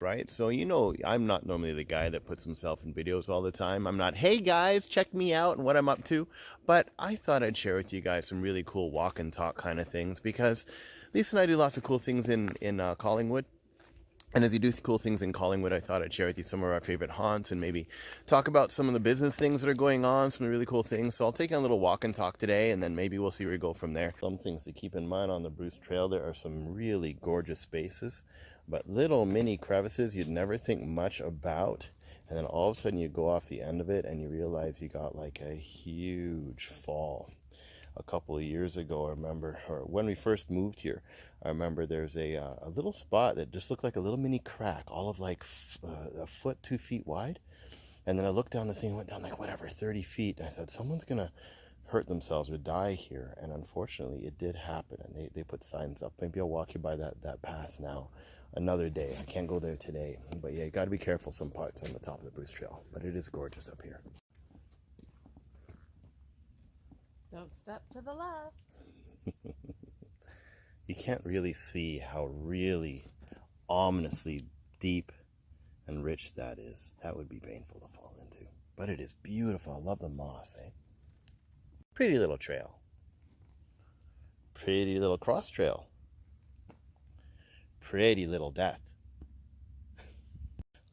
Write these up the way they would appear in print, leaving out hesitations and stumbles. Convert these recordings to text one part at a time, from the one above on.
Right? So, I'm not normally the guy that puts himself in videos all the time. I'm not, hey guys, check me out and what I'm up to. But I thought I'd share with you guys some really cool walk and talk kind of things because Lisa and I do lots of cool things in Collingwood. And as you do cool things in Collingwood, I thought I'd share with you some of our favorite haunts and maybe talk about some of the business things that are going on, some really cool things. So I'll take a little walk and talk today, and then maybe we'll see where we go from there. Some things to keep in mind on the Bruce Trail, there are some really gorgeous spaces, but little mini crevices you'd never think much about. And then all of a sudden you go off the end of it and you realize you got like a huge fall. A couple of years ago, I remember, or when we first moved here, I remember there's a little spot that just looked like a little mini crack, all of like a foot, 2 feet wide. And then I looked down the thing, went down like whatever, 30 feet. And I said, someone's going to hurt themselves or die here. And unfortunately, it did happen. And they put signs up. Maybe I'll walk you by that path now another day. I can't go there today. But yeah, you got to be careful some parts on the top of the Bruce Trail. But it is gorgeous up here. Don't step to the left. You can't really see how really ominously deep and rich that is. That would be painful to fall into. But it is beautiful. I love the moss, eh? Pretty little trail. Pretty little cross trail. Pretty little death.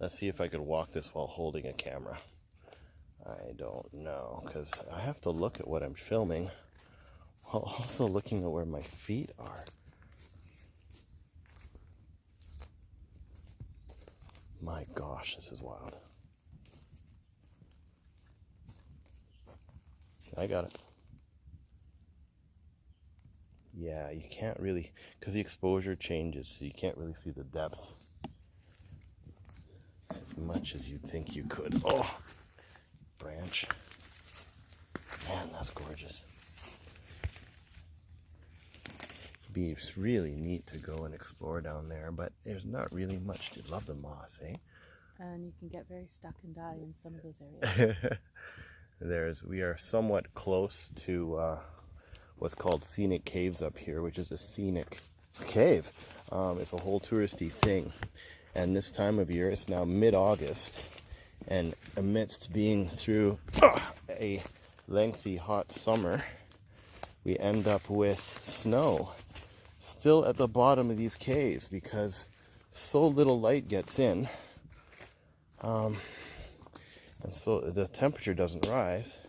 Let's see if I could walk this while holding a camera. I don't know, because I have to look at what I'm filming while also looking at where my feet are. My gosh, this is wild. I got it. Yeah, you can't really, because the exposure changes, so you can't really see the depth as much as you'd think you could. Oh, branch. Man, that's gorgeous. It'd be really neat to go and explore down there, but there's not really much to love the moss, eh? And you can get very stuck and die in some of those areas. We are somewhat close to what's called Scenic Caves up here, which is a scenic cave. It's a whole touristy thing. And this time of year, it's now mid-August, and amidst being through a lengthy hot summer, we end up with snow still at the bottom of these caves because so little light gets in. And so the temperature doesn't rise,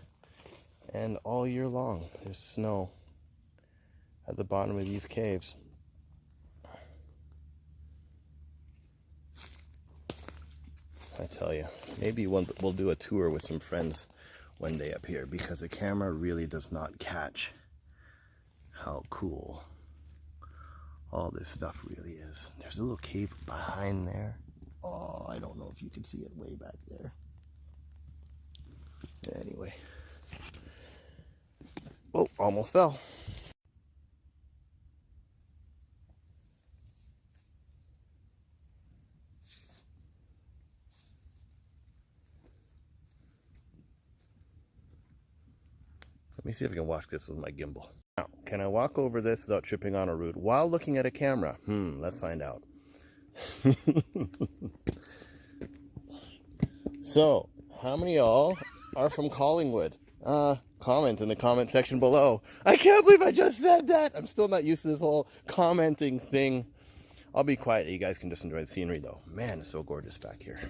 and all year long there's snow at the bottom of these caves. I tell you, maybe we'll do a tour with some friends one day up here, because the camera really does not catch how cool all this stuff really is. There's a little cave behind there. Oh, I don't know if you can see it way back there. Anyway. Oh, almost fell. Let me see if I can watch this with my gimbal. Now, can I walk over this without tripping on a root while looking at a camera? Let's find out. So, how many of y'all are from Collingwood? Comment in the comment section below. I can't believe I just said that. I'm still not used to this whole commenting thing. I'll be quiet. You guys can just enjoy the scenery though. Man, it's so gorgeous back here.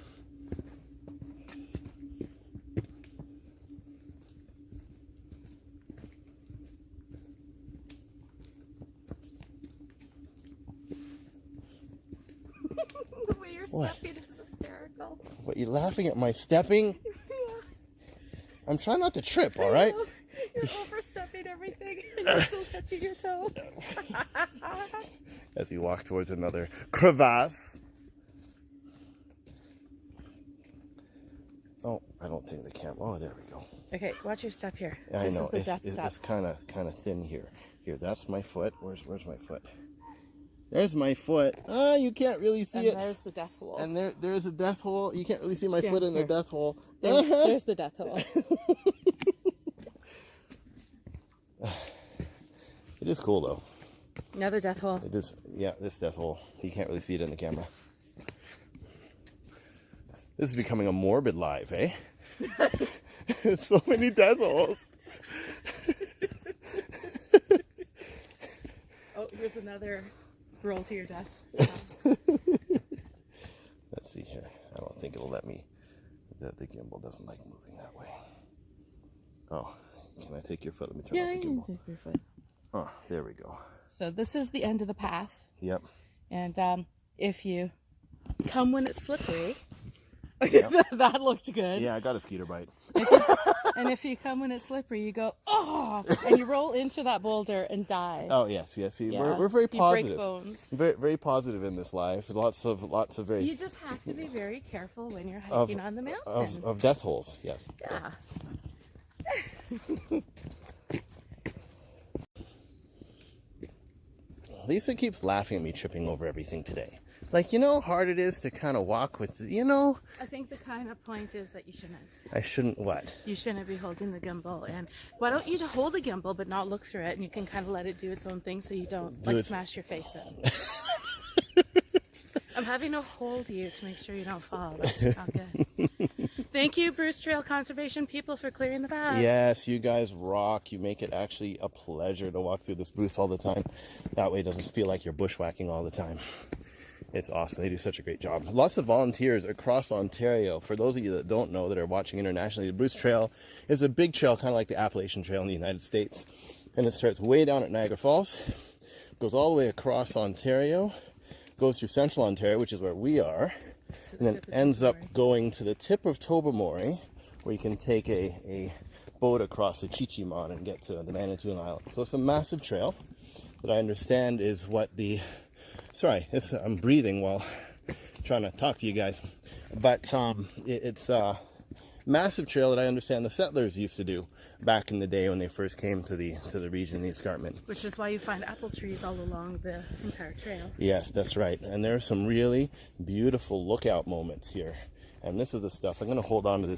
The way you're stepping is hysterical. What, you laughing at my stepping? Yeah. I'm trying not to trip, all right? You're overstepping everything and you're still catching your toe. As we walk towards another crevasse. Oh, I don't think the camera. Oh, there we go. Okay, watch your step here. Yeah, I know. This is the It's death step. kind of thin here. Here, that's my foot. Where's my foot? There's my foot. Ah, you can't really see And it. there's the death hole. And there's a death hole. You can't really see my foot in the death hole. There's the death hole. It is cool though. Another death hole. It is. Yeah, this death hole. You can't really see it in the camera. This is becoming a morbid live, eh? So many death holes. Oh, here's another roll to your death. Let's see here. I don't think it'll let me. The gimbal doesn't like moving that way. Oh, can I take your foot? Let me turn Yeah, off you the can gimbal. take your foot. Oh, there we go. So this is the end of the path. Yep. And if you come when it's slippery, that looked good. Yeah, I got a skeeter bite. And if you come when it's slippery, you go, oh, and you roll into that boulder and die. Oh yes. See, Yeah. we're very You break positive. bones. Very positive in this life. Lots of very You just have to be very careful when you're hiking on the mountain. of death holes. Yes. Yeah. Lisa keeps laughing at me tripping over everything today. Like, you know how hard it is to kind of walk with, you know? I think the kind of point is that you shouldn't. I shouldn't what? You shouldn't be holding the gimbal. And why don't you just hold the gimbal but not look through it, and you can kind of let it do its own thing so you don't like smash your face in. I'm having to hold you to make sure you don't fall. That's not good. Thank you, Bruce Trail Conservation people, for clearing the path. Yes, you guys rock. You make it actually a pleasure to walk through this booth all the time. That way it doesn't feel like you're bushwhacking all the time. It's awesome. They do such a great job. Lots of volunteers across Ontario. For those of you that don't know, that are watching internationally, the Bruce Trail is a big trail, kind of like the Appalachian Trail in the United States. And it starts way down at Niagara Falls, goes all the way across Ontario, goes through central Ontario, which is where we are, and then ends up going to the tip of Tobermory, where you can take a boat across the Chi-Chi-Mon and get to the Manitoulin Island. So it's a massive trail that I understand is what the... Sorry, I'm breathing while trying to talk to you guys. But it's a massive trail that I understand the settlers used to do back in the day when they first came to the region, the escarpment. Which is why you find apple trees all along the entire trail. Yes, that's right. And there are some really beautiful lookout moments here. And this is the stuff. I'm going to hold on to this